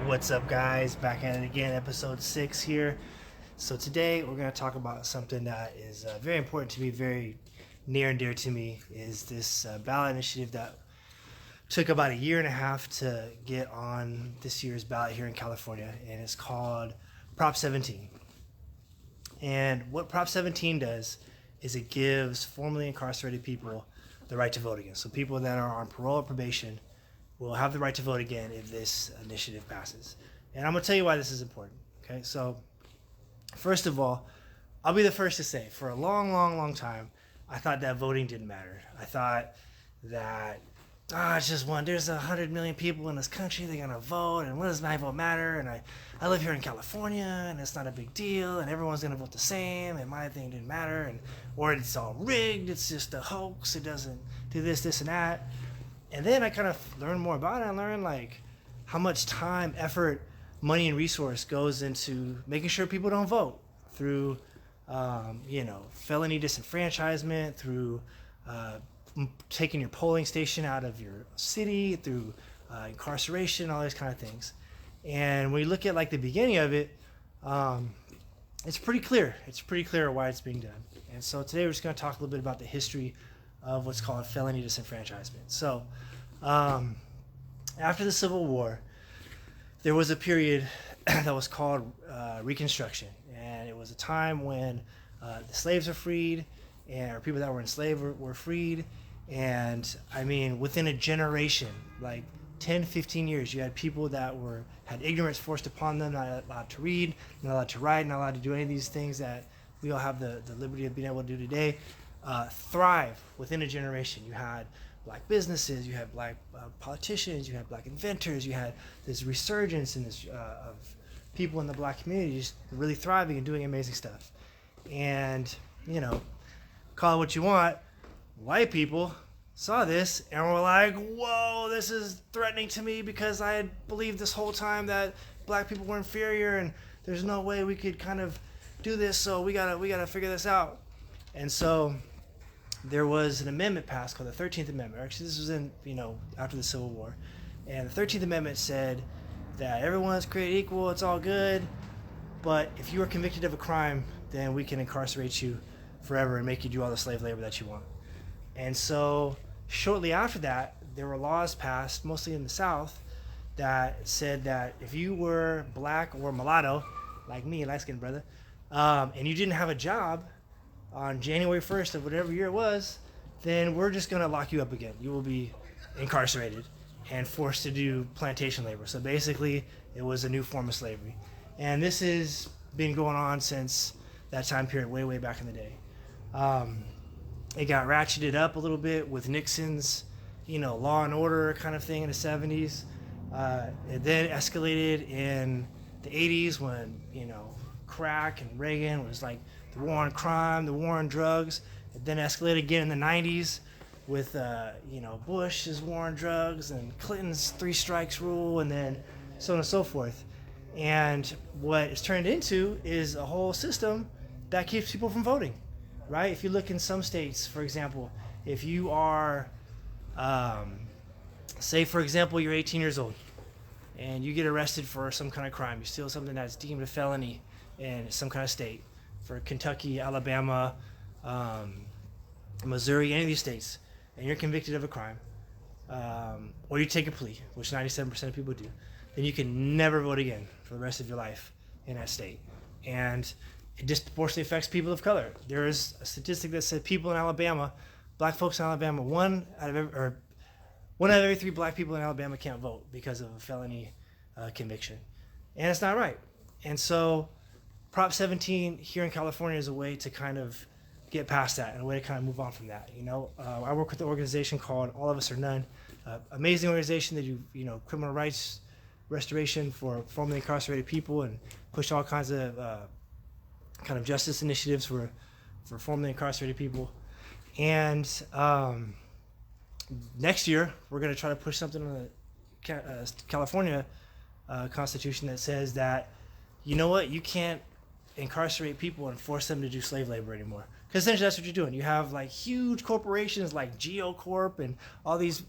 What's up, guys? Back at it again, episode 6 here. So today we're going to talk about something that is very important to me, very near and dear to me, is this ballot initiative that took about a year and a half to get on this year's ballot here in California, and it's called Prop 17. And what Prop 17 does is it gives formerly incarcerated people the right to vote again. So people that are on parole or probation will have the right to vote again if this initiative passes. And I'm going to tell you why this is important. Okay, so first of all, I'll be the first to say, for a long time, I thought that voting didn't matter. I thought that, it's just one, there's 100 million people in this country, they're going to vote, and what does my vote matter? And I live here in California, and it's not a big deal, and everyone's going to vote the same, and my thing didn't matter, or it's all rigged, it's just a hoax, it doesn't do this, and that. And then I kind of learned more about it. I learned like how much time, effort, money, and resource goes into making sure people don't vote through, felony disenfranchisement, through taking your polling station out of your city, through incarceration, all these kind of things. And when you look at like the beginning of it, it's pretty clear. It's pretty clear why it's being done. And so today we're just going to talk a little bit about the history of what's called felony disenfranchisement. So, after the Civil War, there was a period that was called Reconstruction, and it was a time when the slaves were freed, or people that were enslaved were freed, and I mean, within a generation, like 10, 15 years, you had people that had ignorance forced upon them, not allowed to read, not allowed to write, not allowed to do any of these things that we all have the liberty of being able to do today. Thrive within a generation. You had black businesses, you had black politicians, you had black inventors, you had this resurgence in this of people in the black community just really thriving and doing amazing stuff. And, call it what you want, white people saw this and were like, whoa, this is threatening to me because I had believed this whole time that black people were inferior and there's no way we could kind of do this, so we gotta figure this out. And so there was an amendment passed called the 13th Amendment. Actually, this was after the Civil War. And the 13th Amendment said that everyone's created equal, it's all good, but if you are convicted of a crime, then we can incarcerate you forever and make you do all the slave labor that you want. And so shortly after that, there were laws passed, mostly in the South, that said that if you were black or mulatto, like me, light-skinned brother, and you didn't have a job on January 1st of whatever year it was, then we're just going to lock you up again. You will be incarcerated and forced to do plantation labor. So basically, it was a new form of slavery. And this has been going on since that time period, way back in the day. It got ratcheted up a little bit with Nixon's, law and order kind of thing in the 70s. It then escalated in the 80s when, crack and Reagan was like the war on crime, the war on drugs. It then escalated again in the 90s with, Bush's war on drugs and Clinton's 3 strikes rule, and then so on and so forth. And what it's turned into is a whole system that keeps people from voting, right? If you look in some states, for example, if you are, say, for example, you're 18 years old and you get arrested for some kind of crime, you steal something that's deemed a felony in some kind of state, for Kentucky, Alabama, Missouri, any of these states, and you're convicted of a crime, or you take a plea, which 97% of people do, then you can never vote again for the rest of your life in that state. And it disproportionately affects people of color. There is a statistic that said people in Alabama, black folks in Alabama, one out of every 3 black people in Alabama can't vote because of a felony conviction. And it's not right. And so Prop 17 here in California is a way to kind of get past that and a way to kind of move on from that. I work with an organization called All of Us or None, amazing organization that do criminal rights restoration for formerly incarcerated people and push all kinds of kind of justice initiatives for formerly incarcerated people. And next year we're going to try to push something on the California Constitution that says that you can't incarcerate people and force them to do slave labor anymore. Because essentially that's what you're doing. You have like huge corporations like GeoCorp and all these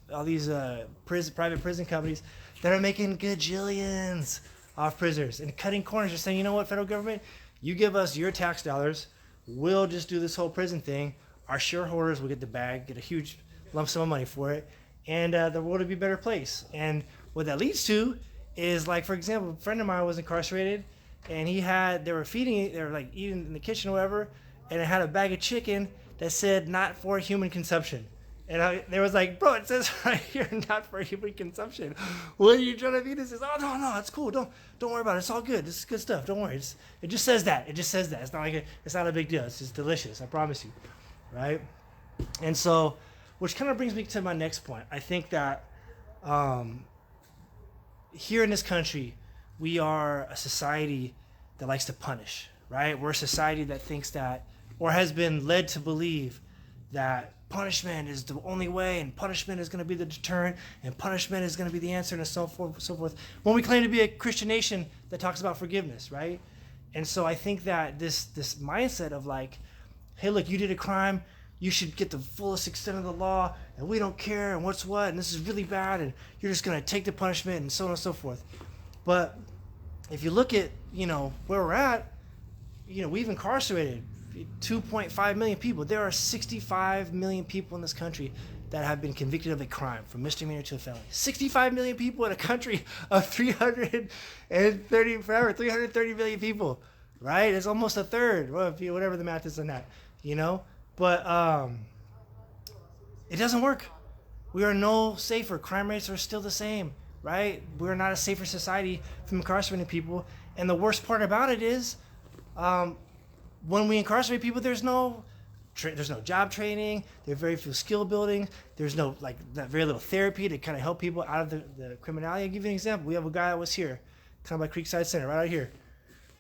private prison companies that are making gajillions off prisoners and cutting corners, just saying, you know what, federal government, you give us your tax dollars, we'll just do this whole prison thing. Our shareholders will get the bag, get a huge lump sum of money for it, and the world will be a better place. And what that leads to is, like, for example, a friend of mine was incarcerated, and they were like eating in the kitchen or whatever, and it had a bag of chicken that said not for human consumption. And they was like, bro, it says right here, not for human consumption. What are you trying to feed us? Oh, no, it's cool. Don't worry about it. It's all good. This is good stuff. Don't worry. It just says that. It just says that. It's not like it's not a big deal. It's just delicious. I promise you, right? And so, which kind of brings me to my next point. I think that here in this country, we are a society that likes to punish, right? We're a society that thinks that, or has been led to believe that punishment is the only way, and punishment is going to be the deterrent, and punishment is going to be the answer, and so forth. When we claim to be a Christian nation that talks about forgiveness, right? And so I think that this mindset of like, hey, look, you did a crime, you should get the fullest extent of the law, and we don't care, and what's what, and this is really bad, and you're just going to take the punishment, and so on and so forth. But if you look at, where we're at, we've incarcerated 2.5 million people. There are 65 million people in this country that have been convicted of a crime, from misdemeanor to a felony. 65 million people in a country of 330 million people, right? It's almost a third, whatever the math is on that, But it doesn't work. We are no safer. Crime rates are still the same, right? We're not a safer society from incarcerating people. And the worst part about it is, when we incarcerate people, there's no job training. There's very few skill building. There's very little therapy to kind of help people out of the criminality. I'll give you an example. We have a guy that was here, kind of by Creekside Center, right out here.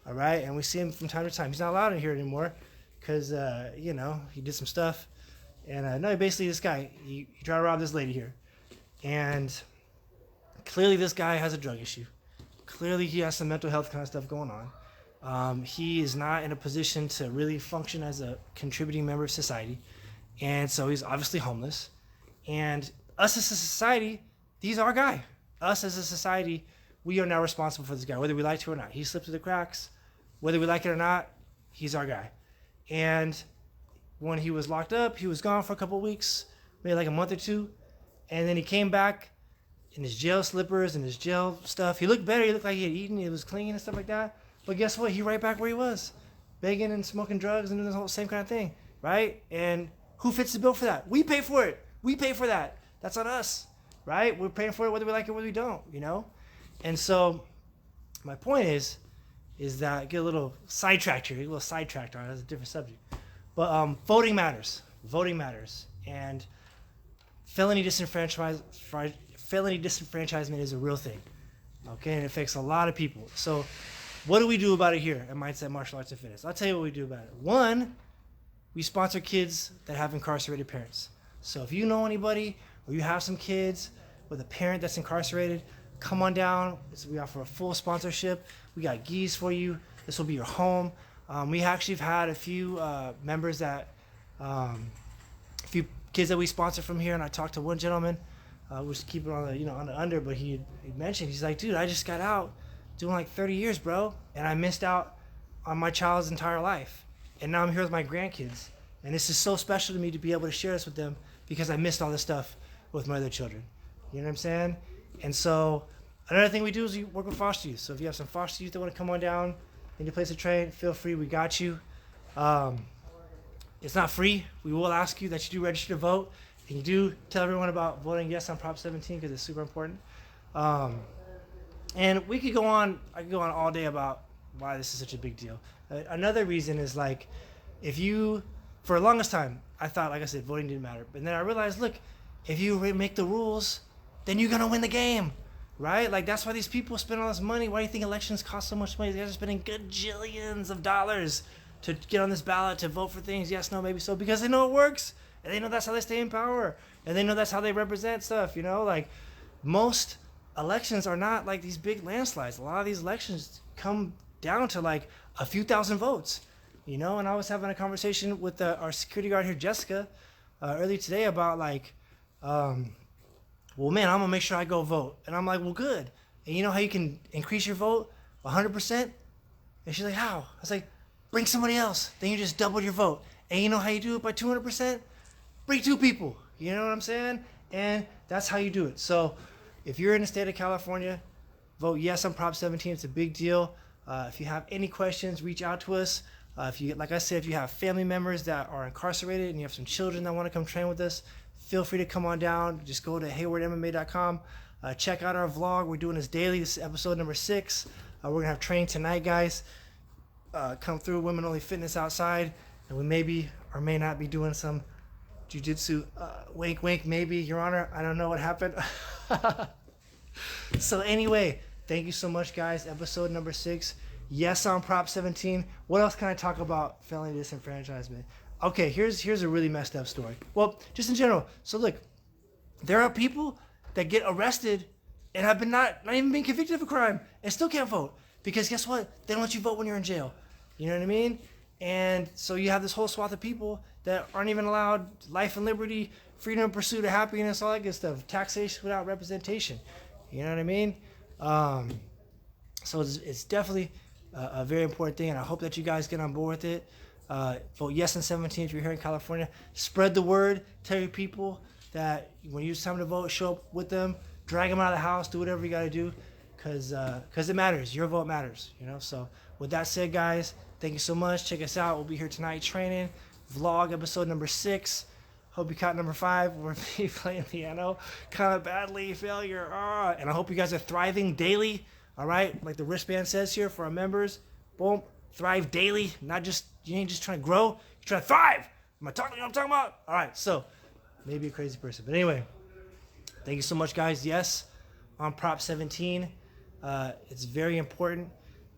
All right, and we see him from time to time. He's not allowed in here anymore because he did some stuff. And no, basically this guy, he tried to rob this lady here, and clearly this guy has a drug issue. Clearly he has some mental health kind of stuff going on. He is not in a position to really function as a contributing member of society, and so he's obviously homeless. And us as a society, he's our guy. Us as a society, we are now responsible for this guy, whether we like to or not. He slipped through the cracks. Whether we like it or not, he's our guy. And when he was locked up, he was gone for a couple of weeks, maybe like a month or two, and then he came back in his jail slippers and his jail stuff. He looked better. He looked like he had eaten. He was clean and stuff like that. But guess what? He right back where he was, begging and smoking drugs and doing the whole same kind of thing, right? And who fits the bill for that? We pay for it. We pay for that. That's on us, right? We're paying for it whether we like it or whether we don't, And so my point is that, get a little sidetracked here, on it. That's a different subject. But voting matters. Voting matters. And felony disenfranchisement is a real thing, okay? And it affects a lot of people. So what do we do about it here at Mindset Martial Arts and Fitness? I'll tell you what we do about it. One, we sponsor kids that have incarcerated parents. So if you know anybody or you have some kids with a parent that's incarcerated, come on down. We offer a full sponsorship. We got gis for you. This will be your home. We actually have had a few members that, a few kids that we sponsor from here, and I talked to one gentleman, was keeping on the, on the under, but he mentioned, he's like, dude, I just got out doing like 30 years, bro, and I missed out on my child's entire life. And now I'm here with my grandkids. And this is so special to me to be able to share this with them because I missed all this stuff with my other children. You know what I'm saying? And so another thing we do is we work with foster youth. So if you have some foster youth that want to come on down, need a place to train, feel free, we got you. It's not free. We will ask you that you do register to vote. And you do tell everyone about voting yes on Prop 17 because it's super important. And I could go on all day about why this is such a big deal. Another reason is for the longest time, I thought, like I said, voting didn't matter. But then I realized, look, if you make the rules, then you're going to win the game, right? Like, that's why these people spend all this money. Why do you think elections cost so much money? They're spending gajillions of dollars to get on this ballot, to vote for things, yes, no, maybe so, because they know it works. And they know that's how they stay in power. And they know that's how they represent stuff, Like, most elections are not like these big landslides. A lot of these elections come down to like a few thousand votes, And I was having a conversation with our security guard here, Jessica, earlier today about well, man, I'm gonna make sure I go vote. And I'm like, well, good. And you know how you can increase your vote 100%? And she's like, how? I was like, bring somebody else. Then you just double your vote. And you know how you do it by 200%? Bring 2 people. You know what I'm saying? And that's how you do it. So if you're in the state of California, vote yes on Prop 17. It's a big deal. If you have any questions, reach out to us. If you, like I said, if you have family members that are incarcerated and you have some children that want to come train with us, feel free to come on down. Just go to haywardmma.com. Check out our vlog. We're doing this daily. This is episode number 6. We're going to have training tonight, guys. Come through Women Only Fitness outside. And we maybe or may not be doing some jiu-jitsu. Wink, wink, maybe, Your Honor. I don't know what happened. So anyway, thank you so much, guys. Episode number 6. Yes on Prop 17. What else can I talk about felony disenfranchisement? Okay, here's a really messed up story. Well, just in general. So look, there are people that get arrested and have been not even being convicted of a crime and still can't vote. Because guess what? They don't let you vote when you're in jail. You know what I mean? And so you have this whole swath of people that aren't even allowed life and liberty, freedom of pursuit of happiness, all that good stuff. Taxation without representation. You know what I mean? So it's definitely a very important thing, and I hope that you guys get on board with it. Vote yes on 17 if you're here in California. Spread the word. Tell your people that when it's time to vote, show up with them. Drag them out of the house. Do whatever you got to do, because it matters. Your vote matters. You know. So with that said, guys, thank you so much. Check us out. We'll be here tonight training. Vlog episode number 6. Hope you caught number 5. We're playing piano kind of badly. Failure. And I hope you guys are thriving daily. All right, like the wristband says here for our members. Boom, thrive daily. Not just, you ain't just trying to grow. You're trying to thrive. Am I talking? You know what I'm talking about? All right, so maybe a crazy person, but anyway, thank you so much, guys. Yes, on Prop 17, it's very important,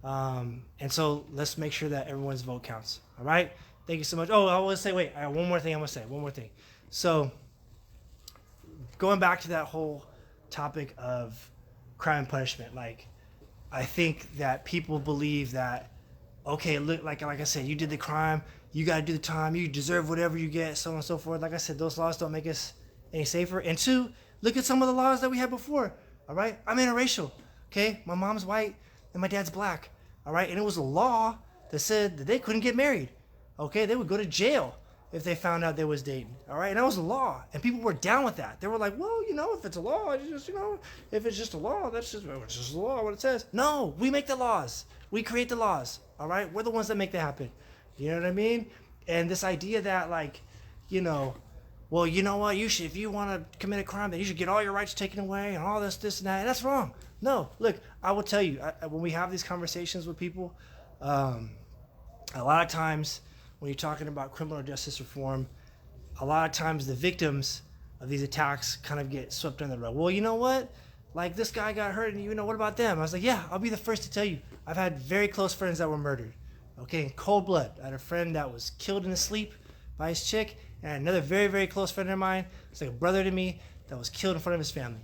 and so let's make sure that everyone's vote counts. All right, thank you so much. Oh, I want to say, wait, I have one more thing. I'm gonna say one more thing. So going back to that whole topic of crime and punishment, like, I think that people believe that, okay, look, like I said, you did the crime, you got to do the time, you deserve whatever you get, so on and so forth. Like I said, those laws don't make us any safer. And 2, look at some of the laws that we had before, all right? I'm interracial, okay? My mom's white and my dad's black, all right? And it was a law that said that they couldn't get married, okay? They would go to jail if they found out they was dating, all right? And that was a law, and people were down with that. They were like, well, you know, if it's a law, it's just, you know, if it's just a law, it's just a law, what it says. No, we make the laws. We create the laws, all right? We're the ones that make that happen. You know what I mean? And this idea that, like, you know, well, you know what, you should, if you want to commit a crime, then you should get all your rights taken away and all this and that. And that's wrong. No, look, I will tell you, when we have these conversations with people, a lot of times, when you're talking about criminal justice reform, a lot of times the victims of these attacks kind of get swept under the rug. Well, you know what? Like, this guy got hurt, and you know, what about them? I was like, yeah, I'll be the first to tell you. I've had very close friends that were murdered, okay, in cold blood. I had a friend that was killed in his sleep by his chick, and another very, very close friend of mine, it's like a brother to me, that was killed in front of his family,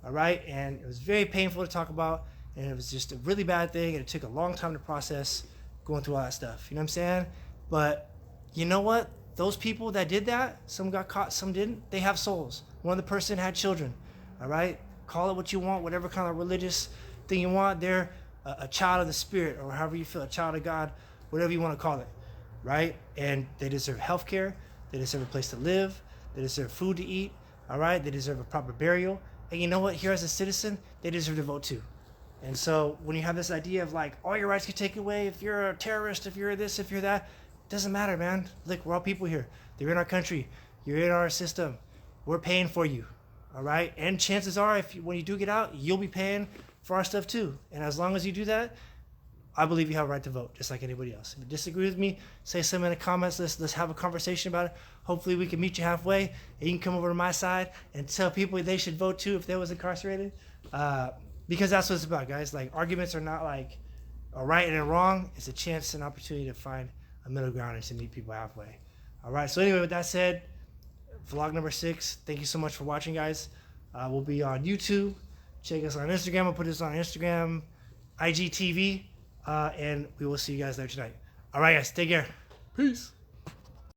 all right? And it was very painful to talk about, and it was just a really bad thing, and it took a long time to process going through all that stuff. You know what I'm saying? But you know what? Those people that did that, some got caught, some didn't. They have souls. One of the person had children. All right? Call it what you want, whatever kind of religious thing you want. They're a child of the Spirit, or however you feel, a child of God, whatever you want to call it. Right? And they deserve health care. They deserve a place to live. They deserve food to eat. All right? They deserve a proper burial. And you know what? Here as a citizen, they deserve to vote too. And so when you have this idea of like, all your rights get taken away if you're a terrorist, if you're this, if you're that, doesn't matter, man. Look, we're all people here. They're in our country. You're in our system. We're paying for you, all right? And chances are, when you do get out, you'll be paying for our stuff too. And as long as you do that, I believe you have a right to vote, just like anybody else. If you disagree with me, say something in the comments. Let's have a conversation about it. Hopefully we can meet you halfway, and you can come over to my side and tell people they should vote too if they was incarcerated. Because that's what it's about, guys. Like, arguments are not like a right and a wrong. It's a chance and opportunity to find a middle ground and to meet people halfway. All right, so anyway, with that said, vlog number 6. Thank you so much for watching, guys. We'll be on YouTube. Check us on Instagram. I'll put this on Instagram, IGTV, and we will see you guys later tonight. All right, guys, take care. Peace.